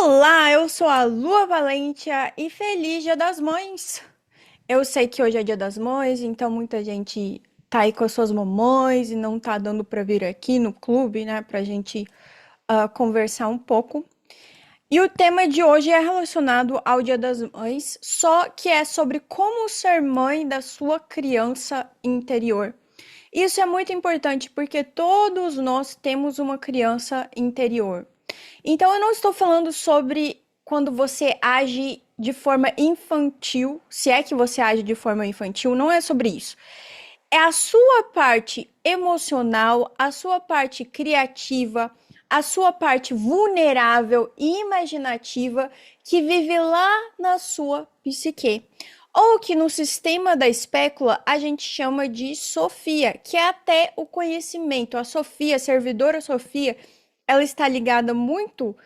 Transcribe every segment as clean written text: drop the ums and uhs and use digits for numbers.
Olá, eu sou a Lua Valentia e feliz Dia das Mães! Eu sei que hoje é Dia das Mães, então muita gente tá aí com as suas mamães e não tá dando pra vir aqui no clube, né, pra gente conversar um pouco. E o tema de hoje é relacionado ao Dia das Mães, só que é sobre como ser mãe da sua criança interior. Isso é muito importante porque todos nós temos uma criança interior. Então, eu não estou falando sobre quando você age de forma infantil, se é que você age de forma infantil, não é sobre isso. É a sua parte emocional, a sua parte criativa, a sua parte vulnerável e imaginativa que vive lá na sua psique. Ou que no sistema da espécula a gente chama de Sofia, que é até o conhecimento. A Sofia, a servidora Sofia, ela está ligada muito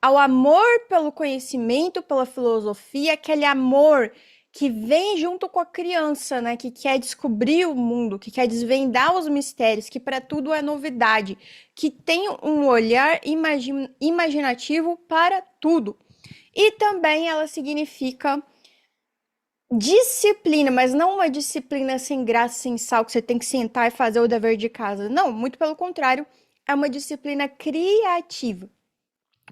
ao amor pelo conhecimento, pela filosofia, aquele amor que vem junto com a criança, né? Que quer descobrir o mundo, que quer desvendar os mistérios, que para tudo é novidade, que tem um olhar imaginativo para tudo. E também ela significa disciplina, mas não uma disciplina sem graça, sem sal, que você tem que sentar e fazer o dever de casa. Não, muito pelo contrário, é uma disciplina criativa.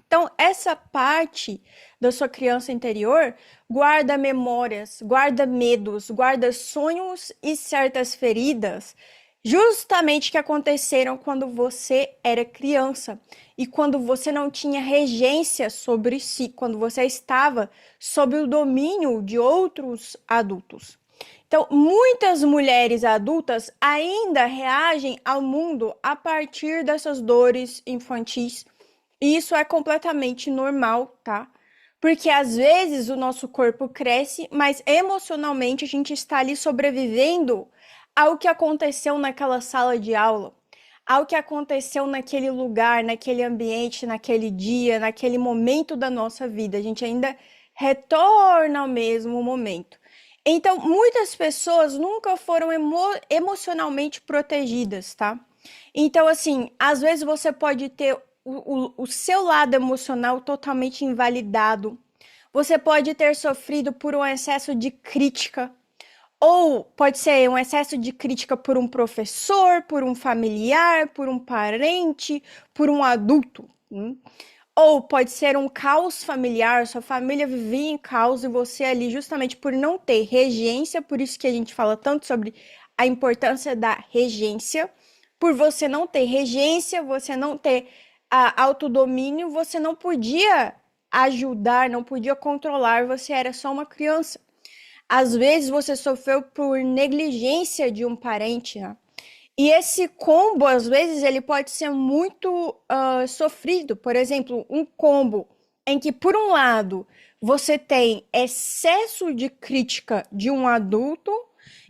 Então, essa parte da sua criança interior guarda memórias, guarda medos, guarda sonhos e certas feridas, justamente que aconteceram quando você era criança e quando você não tinha regência sobre si, quando você estava sob o domínio de outros adultos. Então, muitas mulheres adultas ainda reagem ao mundo a partir dessas dores infantis. E isso é completamente normal, tá? Porque às vezes o nosso corpo cresce, mas emocionalmente a gente está ali sobrevivendo ao que aconteceu naquela sala de aula, ao que aconteceu naquele lugar, naquele ambiente, naquele dia, naquele momento da nossa vida. A gente ainda retorna ao mesmo momento. Então, muitas pessoas nunca foram emocionalmente protegidas, tá? Então, assim, às vezes você pode ter o seu lado emocional totalmente invalidado. Você pode ter sofrido por um excesso de crítica, ou pode ser um excesso de crítica por um professor, por um familiar, por um parente, por um adulto. Ou pode ser um caos familiar, sua família vivia em caos e você ali, justamente por não ter regência, por isso que a gente fala tanto sobre a importância da regência, por você não ter regência, você não ter autodomínio, você não podia ajudar, não podia controlar, você era só uma criança. Às vezes você sofreu por negligência de um parente, né? E esse combo, às vezes, ele pode ser muito sofrido. Por exemplo, um combo em que, por um lado, você tem excesso de crítica de um adulto,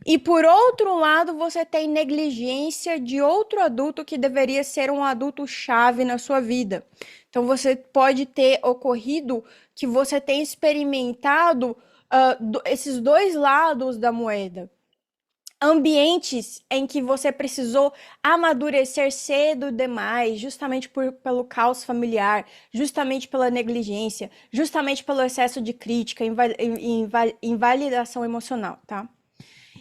e por outro lado, você tem negligência de outro adulto que deveria ser um adulto chave na sua vida. Então, você pode ter ocorrido que você tem experimentado esses dois lados da moeda, ambientes em que você precisou amadurecer cedo demais, justamente pelo caos familiar, justamente pela negligência, justamente pelo excesso de crítica, invalidação emocional, tá?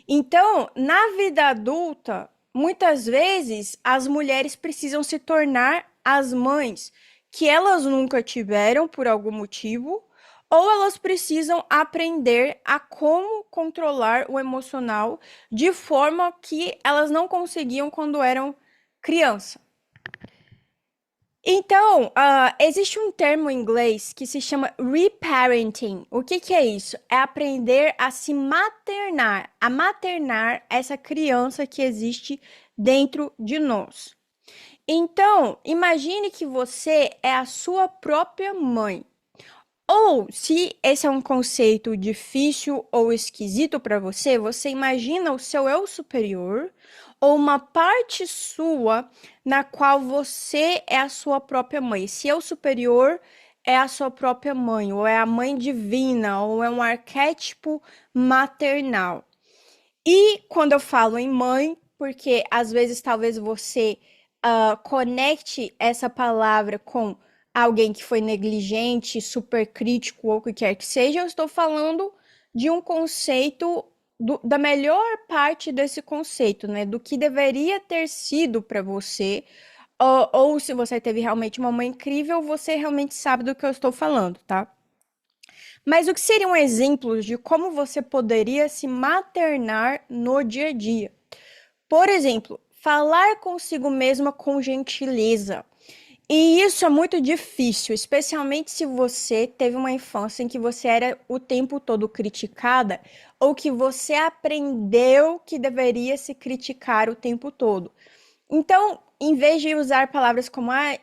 Então, na vida adulta, muitas vezes as mulheres precisam se tornar as mães que elas nunca tiveram por algum motivo, ou elas precisam aprender a como controlar o emocional de forma que elas não conseguiam quando eram criança. Então, existe um termo em inglês que se chama reparenting. O que que é isso? É aprender a se maternar, a maternar essa criança que existe dentro de nós. Então, imagine que você é a sua própria mãe. Ou, se esse é um conceito difícil ou esquisito para você, você imagina o seu eu superior ou uma parte sua na qual você é a sua própria mãe. Esse eu superior é a sua própria mãe, ou é a mãe divina, ou é um arquétipo maternal. E quando eu falo em mãe, porque às vezes talvez você conecte essa palavra com alguém que foi negligente, super crítico ou o que quer que seja, eu estou falando de um conceito da melhor parte desse conceito, né? Do que deveria ter sido para você, ou se você teve realmente uma mãe incrível, você realmente sabe do que eu estou falando, tá? Mas o que seriam exemplos de como você poderia se maternar no dia a dia? Por exemplo, falar consigo mesma com gentileza. E isso é muito difícil, especialmente se você teve uma infância em que você era o tempo todo criticada ou que você aprendeu que deveria se criticar o tempo todo. Então, em vez de usar palavras como ai,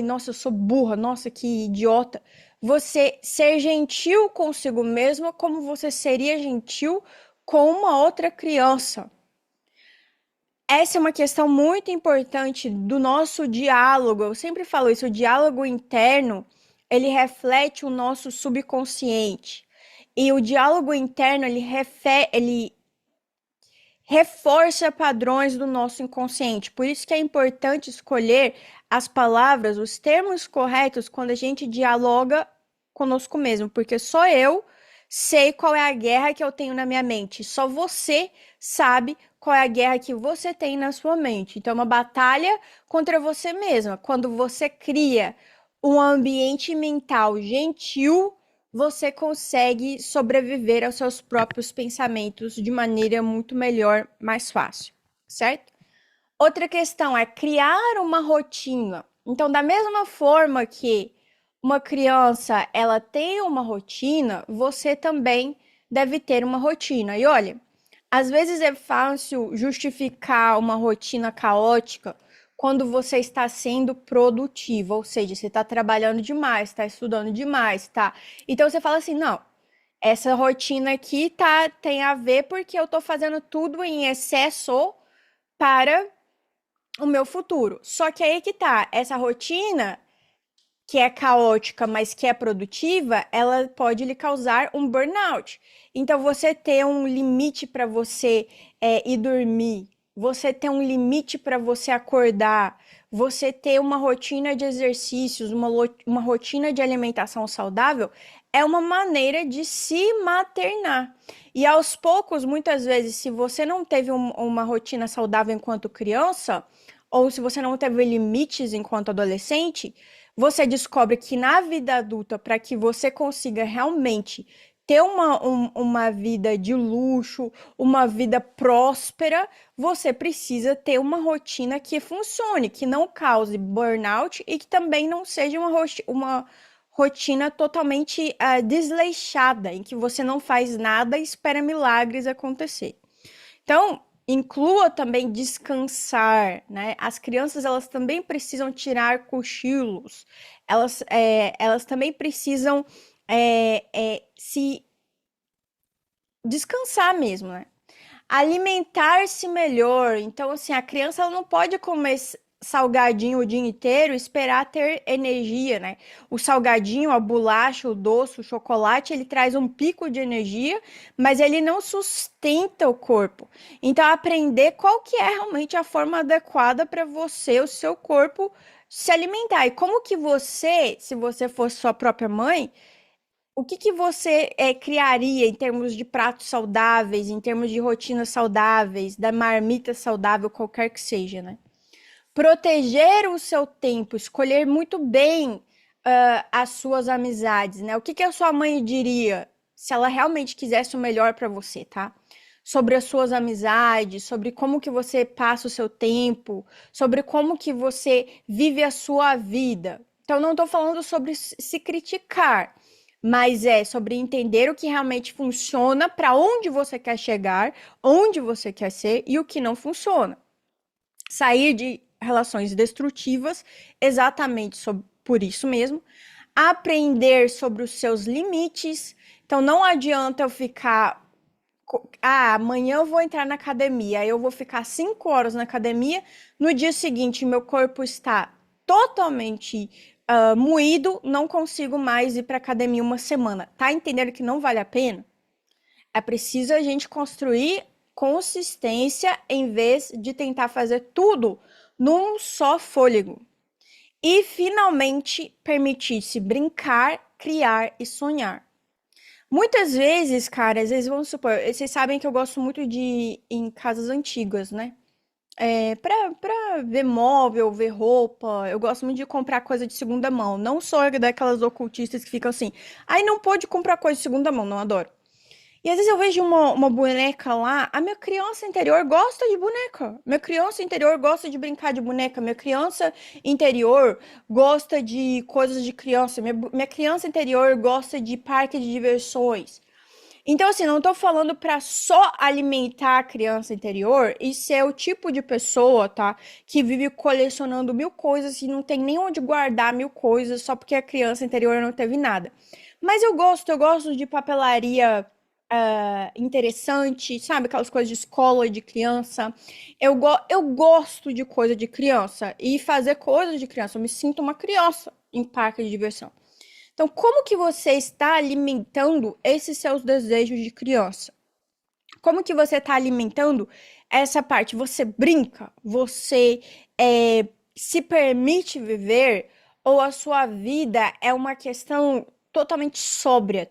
nossa, eu sou burra, nossa, que idiota, você ser gentil consigo mesma como você seria gentil com uma outra criança. Essa é uma questão muito importante do nosso diálogo. Eu sempre falo isso, o diálogo interno, ele reflete o nosso subconsciente. E o diálogo interno, ele reforça padrões do nosso inconsciente. Por isso que é importante escolher as palavras, os termos corretos quando a gente dialoga conosco mesmo, porque só eu sei qual é a guerra que eu tenho na minha mente. Só você sabe qual é a guerra que você tem na sua mente. Então, é uma batalha contra você mesma. Quando você cria um ambiente mental gentil, você consegue sobreviver aos seus próprios pensamentos de maneira muito melhor, mais fácil, certo? Outra questão é criar uma rotina. Então, da mesma forma que uma criança, ela tem uma rotina, você também deve ter uma rotina. E olha, às vezes é fácil justificar uma rotina caótica quando você está sendo produtivo, ou seja, você está trabalhando demais, está estudando demais, tá? Então você fala assim, não, essa rotina aqui tem a ver porque eu estou fazendo tudo em excesso para o meu futuro. Só que aí que tá, essa rotina que é caótica, mas que é produtiva, ela pode lhe causar um burnout. Então, você ter um limite para você ir dormir, você ter um limite para você acordar, você ter uma rotina de exercícios, uma rotina de alimentação saudável, é uma maneira de se maternar. E aos poucos, muitas vezes, se você não teve uma rotina saudável enquanto criança, ou se você não teve limites enquanto adolescente, você descobre que na vida adulta, para que você consiga realmente ter uma vida de luxo, uma vida próspera, você precisa ter uma rotina que funcione, que não cause burnout e que também não seja uma rotina totalmente desleixada, em que você não faz nada e espera milagres acontecer. Então, inclua também descansar, né? As crianças, elas também precisam tirar cochilos, elas também precisam se descansar mesmo, né? Alimentar-se melhor. Então, assim, a criança ela não pode comer salgadinho o dia inteiro e esperar ter energia, né? O salgadinho, a bolacha, o doce, o chocolate, ele traz um pico de energia, mas ele não sustenta o corpo. Então, aprender qual que é realmente a forma adequada para você, o seu corpo se alimentar. E como que você, se você fosse sua própria mãe, o que que você criaria em termos de pratos saudáveis, em termos de rotinas saudáveis, da marmita saudável, qualquer que seja, né? Proteger o seu tempo, escolher muito bem as suas amizades, né? O que que a sua mãe diria se ela realmente quisesse o melhor para você, tá? Sobre as suas amizades, sobre como que você passa o seu tempo, sobre como que você vive a sua vida. Então, não estou falando sobre se criticar, mas é sobre entender o que realmente funciona, para onde você quer chegar, onde você quer ser e o que não funciona. Sair de relações destrutivas, exatamente por isso mesmo. Aprender sobre os seus limites. Então, não adianta eu ficar. Amanhã eu vou entrar na academia, aí eu vou ficar 5 horas na academia. No dia seguinte, meu corpo está totalmente moído, não consigo mais ir para academia uma semana. Tá entendendo que não vale a pena? É preciso a gente construir consistência em vez de tentar fazer tudo num só fôlego. e finalmente permitir-se brincar, criar e sonhar. Muitas vezes, cara, às vezes vamos supor, vocês sabem que eu gosto muito de ir em casas antigas, né? Pra ver móvel, ver roupa, eu gosto muito de comprar coisa de segunda mão. Não sou daquelas ocultistas que ficam assim, ai, não pode comprar coisa de segunda mão, não adoro. E às vezes eu vejo uma boneca lá, a minha criança interior gosta de boneca. Minha criança interior gosta de brincar de boneca. Minha criança interior gosta de coisas de criança. Minha criança interior gosta de parque de diversões. Então, assim, não tô falando pra só alimentar a criança interior e ser o tipo de pessoa, tá? Que vive colecionando mil coisas e não tem nem onde guardar mil coisas só porque a criança interior não teve nada. Mas eu gosto de papelaria interessante, sabe? Aquelas coisas de escola de criança. Eu gosto de coisa de criança e fazer coisas de criança. Eu me sinto uma criança em parque de diversão. Então, como que você está alimentando esses seus desejos de criança? Como que você está alimentando essa parte? Você brinca? Você se permite viver? Ou a sua vida é uma questão totalmente sóbria,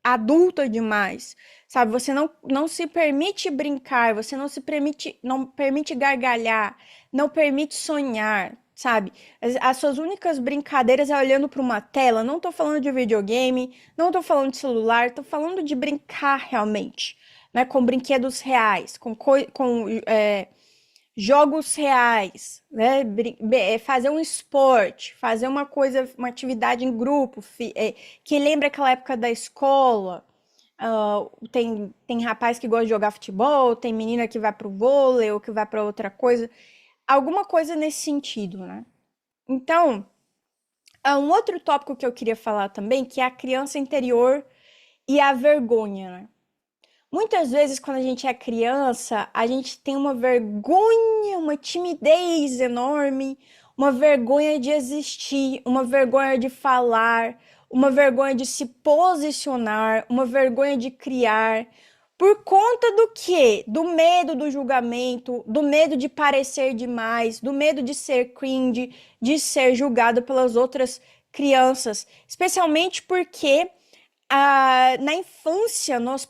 adulta demais? Sabe? Você não se permite brincar, você não permite gargalhar, não permite sonhar, sabe? As suas únicas brincadeiras é olhando para uma tela. Não tô falando de videogame, não tô falando de celular, tô falando de brincar realmente, né? Com brinquedos reais, com jogos reais, né? Fazer um esporte, fazer uma coisa, uma atividade em grupo, que lembra aquela época da escola. Tem rapaz que gosta de jogar futebol, tem menina que vai pro vôlei ou que vai para outra coisa. Alguma coisa nesse sentido, né? Então, há um outro tópico que eu queria falar também, que é a criança interior e a vergonha, né? Muitas vezes, quando a gente é criança, a gente tem uma vergonha, uma timidez enorme, uma vergonha de existir, uma vergonha de falar, uma vergonha de se posicionar, uma vergonha de criar. Por conta do quê? Do medo do julgamento, do medo de parecer demais, do medo de ser cringe, de ser julgado pelas outras crianças. Especialmente porque na infância nós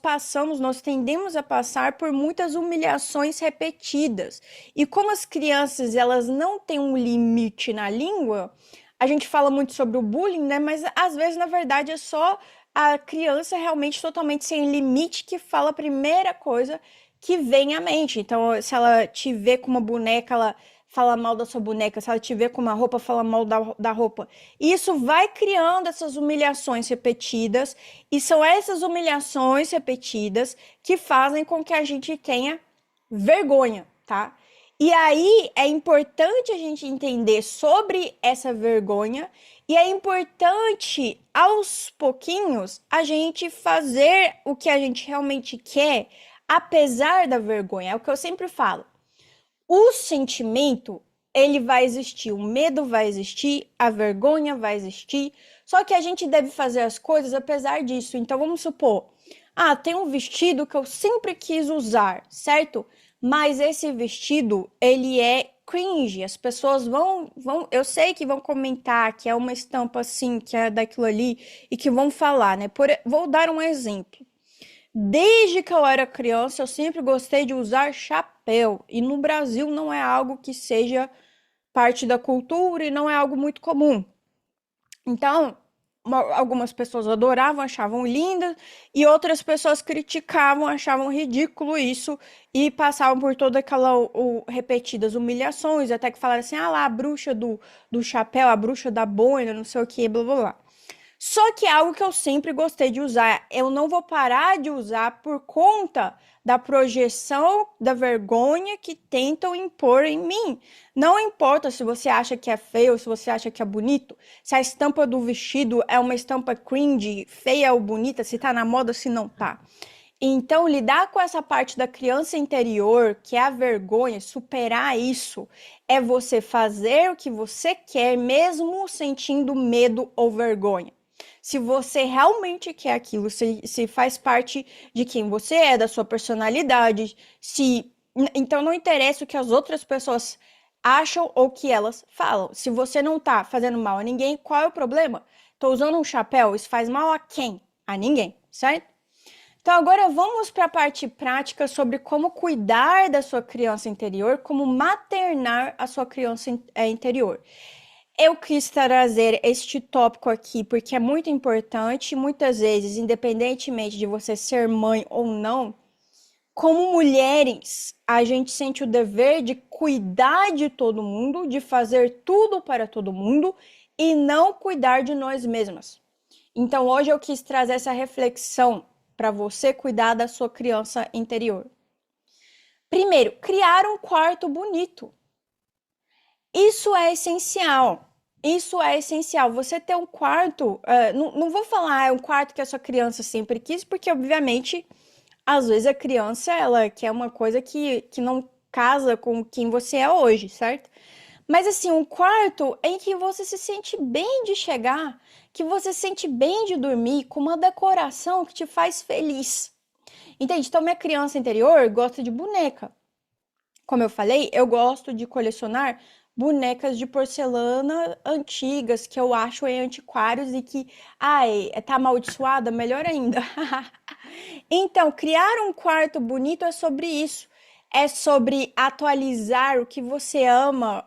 tendemos a passar por muitas humilhações repetidas. E como as crianças elas não têm um limite na língua, a gente fala muito sobre o bullying, né? Mas às vezes, na verdade, é só a criança realmente totalmente sem limite que fala a primeira coisa que vem à mente. Então, se ela te vê com uma boneca, ela fala mal da sua boneca. Se ela te vê com uma roupa, fala mal da roupa. E isso vai criando essas humilhações repetidas, e são essas humilhações repetidas que fazem com que a gente tenha vergonha, tá? E aí é importante a gente entender sobre essa vergonha e é importante aos pouquinhos a gente fazer o que a gente realmente quer, apesar da vergonha. É o que eu sempre falo. O sentimento, ele vai existir, o medo vai existir, a vergonha vai existir, só que a gente deve fazer as coisas apesar disso. Então vamos supor, tem um vestido que eu sempre quis usar, certo? Mas esse vestido, ele é cringe. As pessoas eu sei que vão comentar que é uma estampa assim, que é daquilo ali, e que vão falar, né? Vou dar um exemplo. Desde que eu era criança, eu sempre gostei de usar chapéu. E no Brasil não é algo que seja parte da cultura e não é algo muito comum. Então, algumas pessoas adoravam, achavam linda, e outras pessoas criticavam, achavam ridículo isso, e passavam por toda aquela repetidas humilhações, até que falaram assim, lá, a bruxa do chapéu, a bruxa da boina, não sei o que, blá blá blá. Só que é algo que eu sempre gostei de usar. Eu não vou parar de usar por conta da projeção da vergonha que tentam impor em mim. Não importa se você acha que é feio, se você acha que é bonito, se a estampa do vestido é uma estampa cringe, feia ou bonita, se tá na moda, se não tá. Então, lidar com essa parte da criança interior, que é a vergonha, superar isso, é você fazer o que você quer, mesmo sentindo medo ou vergonha. Se você realmente quer aquilo, se faz parte de quem você é, da sua personalidade, então não interessa o que as outras pessoas acham ou que elas falam. Se você não tá fazendo mal a ninguém, qual é o problema? Tô usando um chapéu, isso faz mal a quem? A ninguém, certo? Então agora vamos para a parte prática sobre como cuidar da sua criança interior, como maternar a sua criança interior. Eu quis trazer este tópico aqui porque é muito importante, muitas vezes, independentemente de você ser mãe ou não, como mulheres, a gente sente o dever de cuidar de todo mundo, de fazer tudo para todo mundo e não cuidar de nós mesmas. Então, hoje eu quis trazer essa reflexão para você cuidar da sua criança interior. Primeiro, criar um quarto bonito. Isso é essencial. Isso é essencial. Você ter um quarto, não vou falar é um quarto que a sua criança sempre quis, porque obviamente às vezes a criança, ela quer uma coisa que não casa com quem você é hoje, certo? Mas assim, um quarto em que você se sente bem de chegar, que você se sente bem de dormir, com uma decoração que te faz feliz. Entende? Então, minha criança interior gosta de boneca. Como eu falei, eu gosto de colecionar bonecas de porcelana antigas que eu acho em antiquários e que, ai, tá amaldiçoada, melhor ainda. Então, criar um quarto bonito é sobre isso. É sobre atualizar o que você ama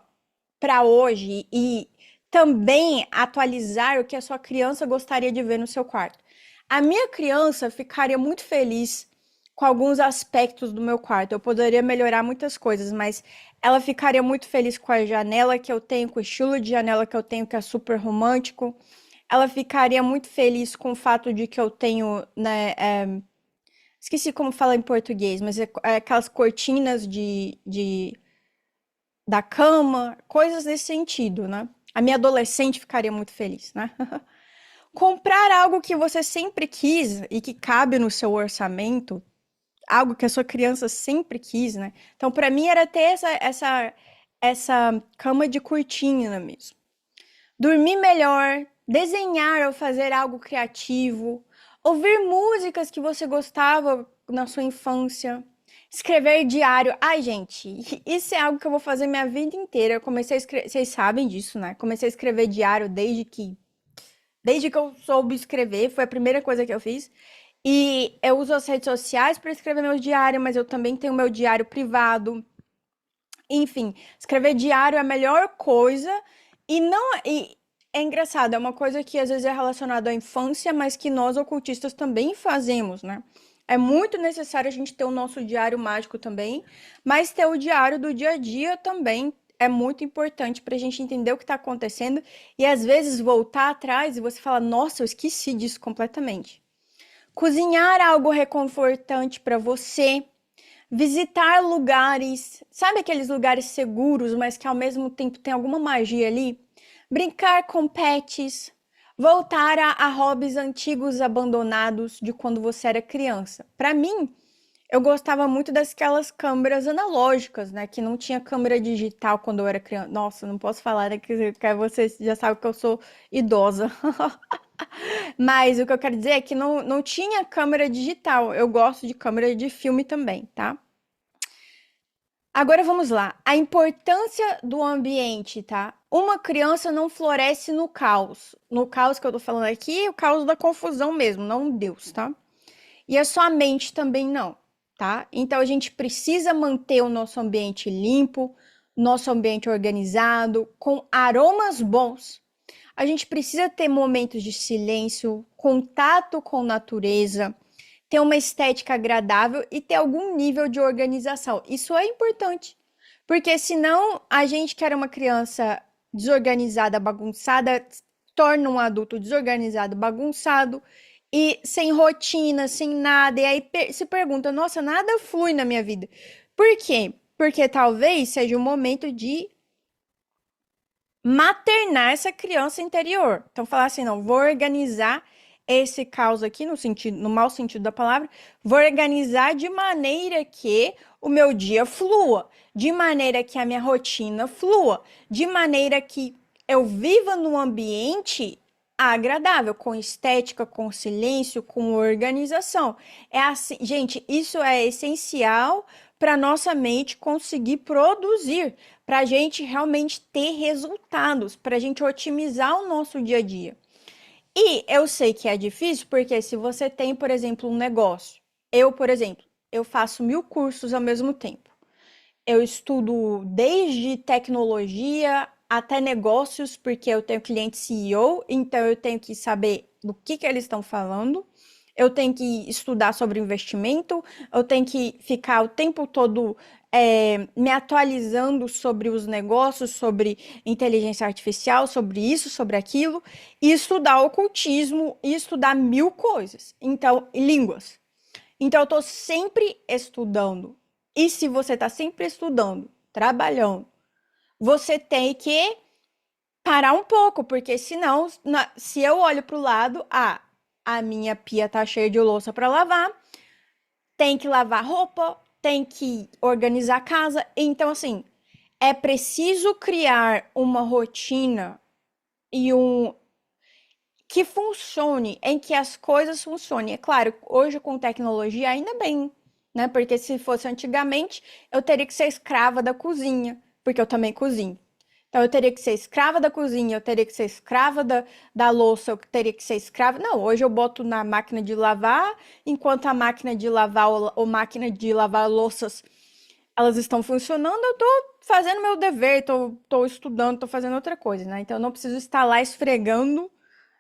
para hoje e também atualizar o que a sua criança gostaria de ver no seu quarto. A minha criança ficaria muito feliz com alguns aspectos do meu quarto. Eu poderia melhorar muitas coisas, mas ela ficaria muito feliz com a janela que eu tenho, com o estilo de janela que eu tenho, que é super romântico. Ela ficaria muito feliz com o fato de que eu tenho, né, esqueci como fala em português, mas é aquelas cortinas da cama, coisas nesse sentido, né? A minha adolescente ficaria muito feliz, né? Comprar algo que você sempre quis e que cabe no seu orçamento, algo que a sua criança sempre quis, né? Então, para mim era ter essa cama de cortina mesmo. Dormir melhor, desenhar ou fazer algo criativo, ouvir músicas que você gostava na sua infância, escrever diário. Ai, gente, isso é algo que eu vou fazer minha vida inteira. Eu comecei a escrever, vocês sabem disso, né? Comecei a escrever diário desde que eu soube escrever, foi a primeira coisa que eu fiz. E eu uso as redes sociais para escrever meu diário, mas eu também tenho meu diário privado. Enfim, escrever diário é a melhor coisa e não e é engraçado, é uma coisa que às vezes é relacionada à infância, mas que nós ocultistas também fazemos, né? É muito necessário a gente ter o nosso diário mágico também, mas ter o diário do dia a dia também é muito importante para a gente entender o que está acontecendo e às vezes voltar atrás e você falar, nossa, eu esqueci disso completamente. Cozinhar algo reconfortante para você, visitar lugares, sabe aqueles lugares seguros, mas que ao mesmo tempo tem alguma magia ali? Brincar com pets, voltar a hobbies antigos abandonados de quando você era criança. Para mim, eu gostava muito daquelas câmeras analógicas, né? Que não tinha câmera digital quando eu era criança. Nossa, não posso falar, né? Que você já sabe que eu sou idosa. Mas o que eu quero dizer é que não tinha câmera digital. Eu gosto de câmera de filme também, tá? Agora vamos lá. A importância do ambiente, tá? Uma criança não floresce no caos. No caos que eu tô falando aqui, o caos da confusão mesmo, não Deus, tá? E a sua mente também não, tá? Então a gente precisa manter o nosso ambiente limpo, nosso ambiente organizado, com aromas bons. A gente precisa ter momentos de silêncio, contato com natureza, ter uma estética agradável e ter algum nível de organização. Isso é importante, porque senão a gente que era uma criança desorganizada, bagunçada, torna um adulto desorganizado, bagunçado e sem rotina, sem nada. E aí se pergunta: nossa, nada flui na minha vida. Por quê? Porque talvez seja o momento de maternar essa criança interior. Então, falar assim, não, vou organizar esse caos aqui no sentido, no mau sentido da palavra, vou organizar de maneira que o meu dia flua, de maneira que a minha rotina flua, de maneira que eu viva num ambiente agradável, com estética, com silêncio, com organização. É assim, gente, isso é essencial para nossa mente conseguir produzir, para a gente realmente ter resultados, para a gente otimizar o nosso dia a dia. E eu sei que é difícil porque se você tem, por exemplo, um negócio, eu, por exemplo, eu faço 1000 cursos ao mesmo tempo. Eu estudo desde tecnologia até negócios, porque eu tenho cliente CEO, então eu tenho que saber do que eles estão falando. Eu tenho que estudar sobre investimento, eu tenho que ficar o tempo todo me atualizando sobre os negócios, sobre inteligência artificial, sobre isso, sobre aquilo, e estudar ocultismo e estudar 1000 coisas. Então, línguas. Então, eu estou sempre estudando. E se você está sempre estudando, trabalhando, você tem que parar um pouco, porque senão, se eu olho para o lado, a minha pia tá cheia de louça para lavar, tem que lavar roupa, tem que organizar a casa. Então, assim, é preciso criar uma rotina e que funcione, em que as coisas funcionem. É claro, hoje com tecnologia ainda bem, né? Porque se fosse antigamente, eu teria que ser escrava da cozinha, porque eu também cozinho. Então eu teria que ser escrava da cozinha, eu teria que ser escrava da louça, eu teria que ser escrava. Não, hoje eu boto na máquina de lavar, enquanto a máquina de lavar ou máquina de lavar louças, elas estão funcionando, eu tô fazendo meu dever, tô estudando, tô fazendo outra coisa, né? Então eu não preciso estar lá esfregando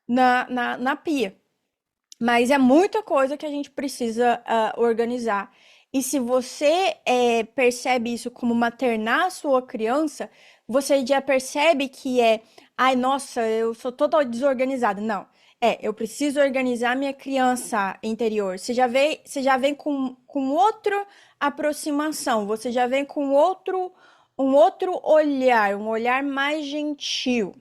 na pia. Mas é muita coisa que a gente precisa organizar. E se você percebe isso como maternar a sua criança, você já percebe que ai, nossa, eu sou toda desorganizada. Não. Eu preciso organizar minha criança interior. Você já vem com outra aproximação, você já vem com um outro olhar, um olhar mais gentil.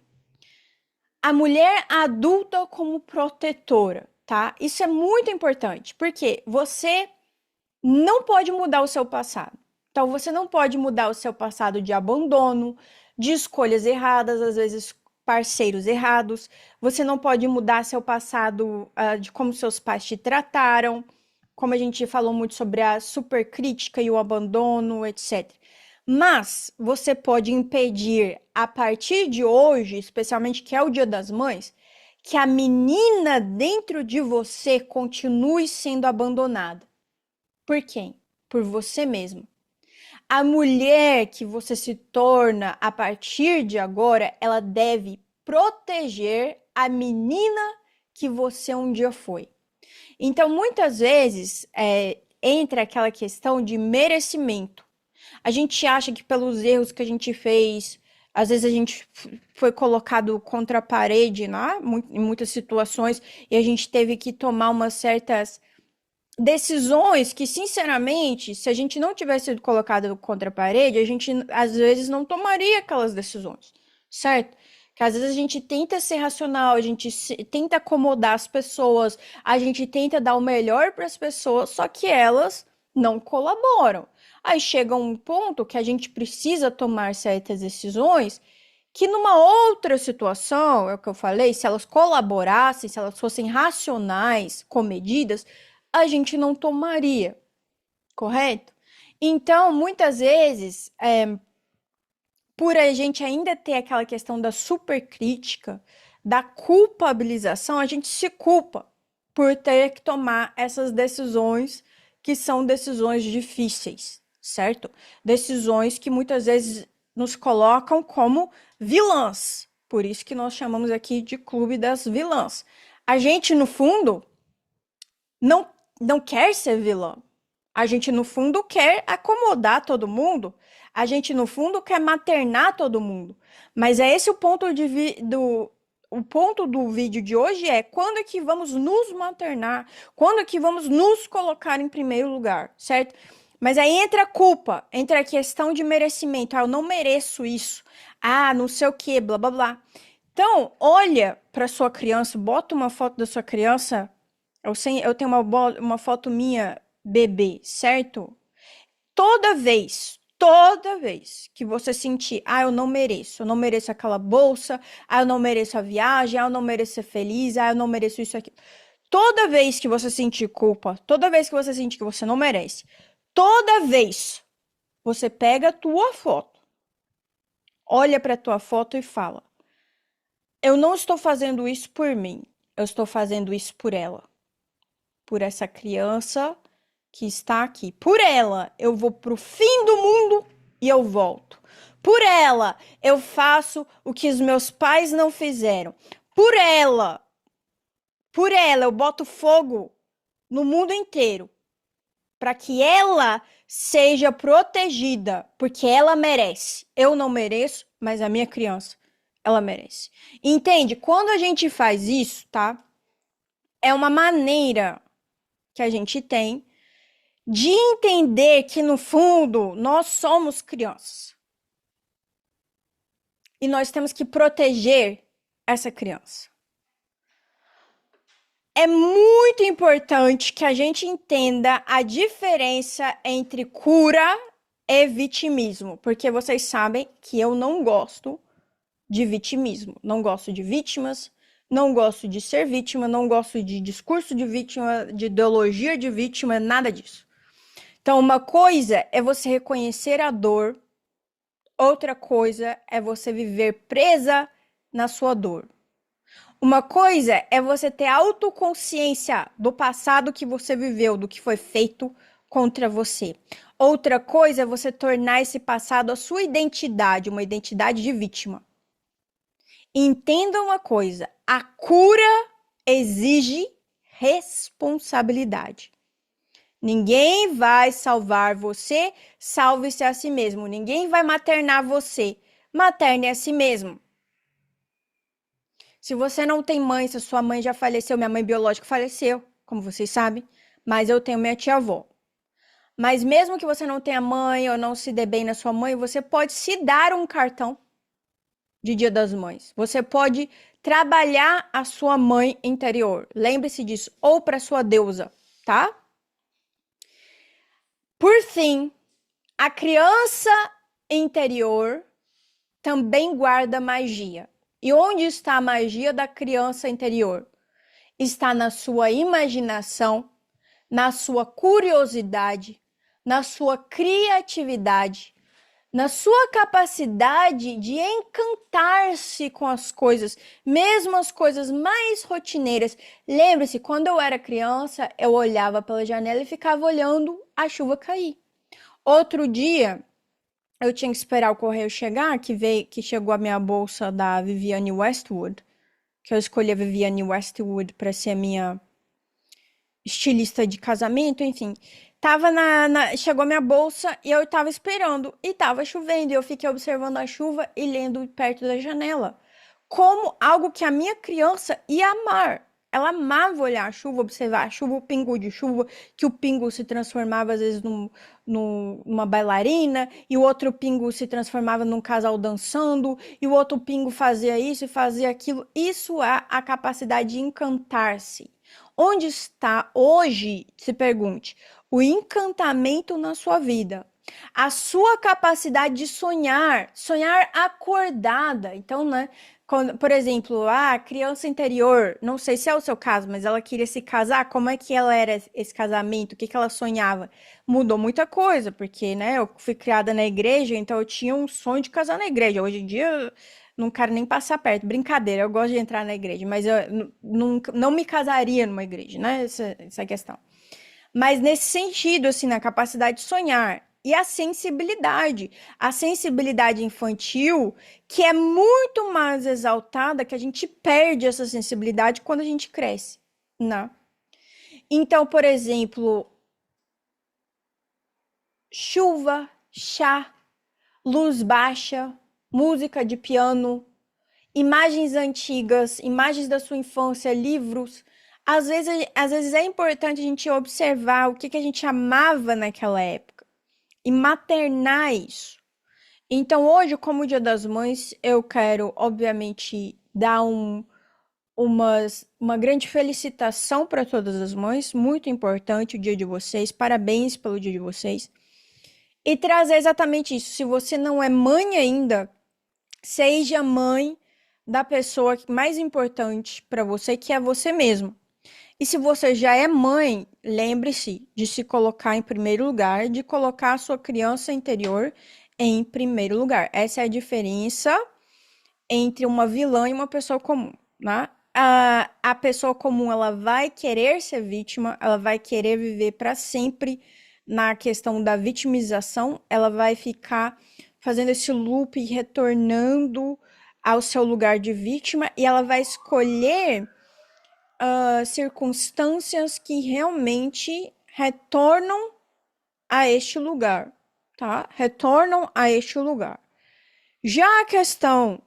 A mulher adulta como protetora, tá? Isso é muito importante, porque você não pode mudar o seu passado. Então, você não pode mudar o seu passado de abandono, de escolhas erradas, às vezes parceiros errados. Você não pode mudar seu passado, de como seus pais te trataram, como a gente falou muito sobre a supercrítica e o abandono, etc. Mas você pode impedir a partir de hoje, especialmente que é o Dia das Mães, que a menina dentro de você continue sendo abandonada. Por quem? Por você mesmo. A mulher que você se torna a partir de agora, ela deve proteger a menina que você um dia foi. Então, muitas vezes, entra aquela questão de merecimento. A gente acha que pelos erros que a gente fez, às vezes a gente foi colocado contra a parede, né? Em muitas situações, e a gente teve que tomar umas certas decisões que, sinceramente, se a gente não tivesse sido colocado contra a parede, a gente às vezes não tomaria aquelas decisões, certo? Que às vezes a gente tenta ser racional, a gente tenta acomodar as pessoas, a gente tenta dar o melhor para as pessoas, só que elas não colaboram. Aí chega um ponto que a gente precisa tomar certas decisões que numa outra situação, é o que eu falei, se elas colaborassem, se elas fossem racionais, comedidas, a gente não tomaria, correto? Então, muitas vezes, por a gente ainda ter aquela questão da supercrítica, da culpabilização, a gente se culpa por ter que tomar essas decisões que são decisões difíceis, certo? Decisões que muitas vezes nos colocam como vilãs. Por isso que nós chamamos aqui de clube das vilãs. A gente, no fundo, não, não quer ser vilã. A gente, no fundo, quer acomodar todo mundo. A gente, no fundo, quer maternar todo mundo. Mas é esse o ponto o ponto do vídeo de hoje quando é que vamos nos maternar? Quando é que vamos nos colocar em primeiro lugar, certo? Mas aí entra a culpa, entra a questão de merecimento. Eu não mereço isso. Não sei o que, blá, blá, blá. Então, olha para sua criança, bota uma foto da sua criança. Eu tenho uma foto minha bebê, certo? Toda vez que você sentir, eu não mereço aquela bolsa, eu não mereço a viagem, eu não mereço ser feliz, eu não mereço isso aqui. Toda vez que você sentir culpa, toda vez que você sentir que você não merece, toda vez Você pega a tua foto, olha para a tua foto e fala: eu não estou fazendo isso por mim, eu estou fazendo isso por ela, por essa criança que está aqui. Por ela, eu vou pro fim do mundo e eu volto. Por ela, eu faço o que os meus pais não fizeram. Por ela, eu boto fogo no mundo inteiro para que ela seja protegida, porque ela merece. Eu não mereço, mas a minha criança, ela merece. Entende? Quando a gente faz isso, tá? É uma maneira que a gente tem de entender que, no fundo, nós somos crianças. E nós temos que proteger essa criança. É muito importante que a gente entenda a diferença entre cura e vitimismo, porque vocês sabem que eu não gosto de vitimismo, não gosto de vítimas, não gosto de ser vítima, não gosto de discurso de vítima, de ideologia de vítima, nada disso. Então, uma coisa é você reconhecer a dor, outra coisa é você viver presa na sua dor. Uma coisa é você ter autoconsciência do passado que você viveu, do que foi feito contra você. Outra coisa é você tornar esse passado a sua identidade, uma identidade de vítima. Entenda uma coisa: a cura exige responsabilidade. Ninguém vai salvar você, salve-se a si mesmo. Ninguém vai maternar você, materne a si mesmo. Se você não tem mãe, se a sua mãe já faleceu, minha mãe biológica faleceu, como vocês sabem, mas eu tenho minha tia-avó. Mas mesmo que você não tenha mãe ou não se dê bem na sua mãe, você pode se dar um cartão de Dia das Mães. Você pode trabalhar a sua mãe interior. Lembre-se disso, ou para sua deusa, tá? Por fim, a criança interior também guarda magia. E onde está a magia da criança interior? Está na sua imaginação, na sua curiosidade, na sua criatividade, na sua capacidade de encantar-se com as coisas, mesmo as coisas mais rotineiras. Lembre-se, quando eu era criança, eu olhava pela janela e ficava olhando a chuva cair. Outro dia, eu tinha que esperar o correio chegar, que chegou a minha bolsa da Vivienne Westwood, que eu escolhi a Vivienne Westwood para ser a minha estilista de casamento, enfim. Chegou a minha bolsa e eu tava esperando, e tava chovendo, e eu fiquei observando a chuva e lendo perto da janela. Como algo que a minha criança ia amar. Ela amava olhar a chuva, observar a chuva, o pingo de chuva, que o pingo se transformava às vezes numa bailarina, e o outro pingo se transformava num casal dançando, e o outro pingo fazia isso e fazia aquilo. Isso é a capacidade de encantar-se. Onde está hoje, se pergunte, o encantamento na sua vida? A sua capacidade de sonhar, sonhar acordada. Então, né? Por exemplo, a criança interior, não sei se é o seu caso, mas ela queria se casar, como é que ela era esse casamento? O que que ela sonhava? Mudou muita coisa, porque, né, eu fui criada na igreja, então eu tinha um sonho de casar na igreja. Hoje em dia, eu não quero nem passar perto. Brincadeira, eu gosto de entrar na igreja, mas eu não me casaria numa igreja, né? Essa é a questão. Mas nesse sentido, assim, na capacidade de sonhar. E a sensibilidade. A sensibilidade infantil, que é muito mais exaltada, que a gente perde essa sensibilidade quando a gente cresce, né? Então, por exemplo, chuva, chá, luz baixa, música de piano, imagens antigas, imagens da sua infância, livros. Às vezes é importante a gente observar o que que a gente amava naquela época e maternar isso. Então, hoje, como Dia das Mães, eu quero, obviamente, dar uma grande felicitação para todas as mães. Muito importante o dia de vocês. Parabéns pelo dia de vocês. E trazer exatamente isso. Se você não é mãe ainda, seja mãe da pessoa mais importante para você, que é você mesmo. E se você já é mãe, lembre-se de se colocar em primeiro lugar, de colocar a sua criança interior em primeiro lugar. Essa é a diferença entre uma vilã e uma pessoa comum, né? A pessoa comum, ela vai querer ser vítima, ela vai querer viver para sempre na questão da vitimização, ela vai ficar fazendo esse loop, retornando ao seu lugar de vítima, e ela vai escolher circunstâncias que realmente retornam a este lugar, tá? Retornam a este lugar. Já a questão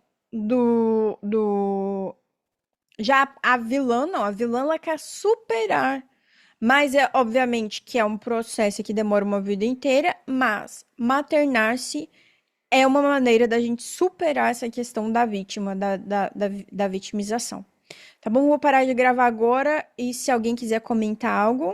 já a vilã, não, a vilã ela quer superar. Mas é obviamente que é um processo que demora uma vida inteira, mas maternar-se é uma maneira da gente superar essa questão da vítima, da vitimização. Tá bom? Vou parar de gravar agora e se alguém quiser comentar algo.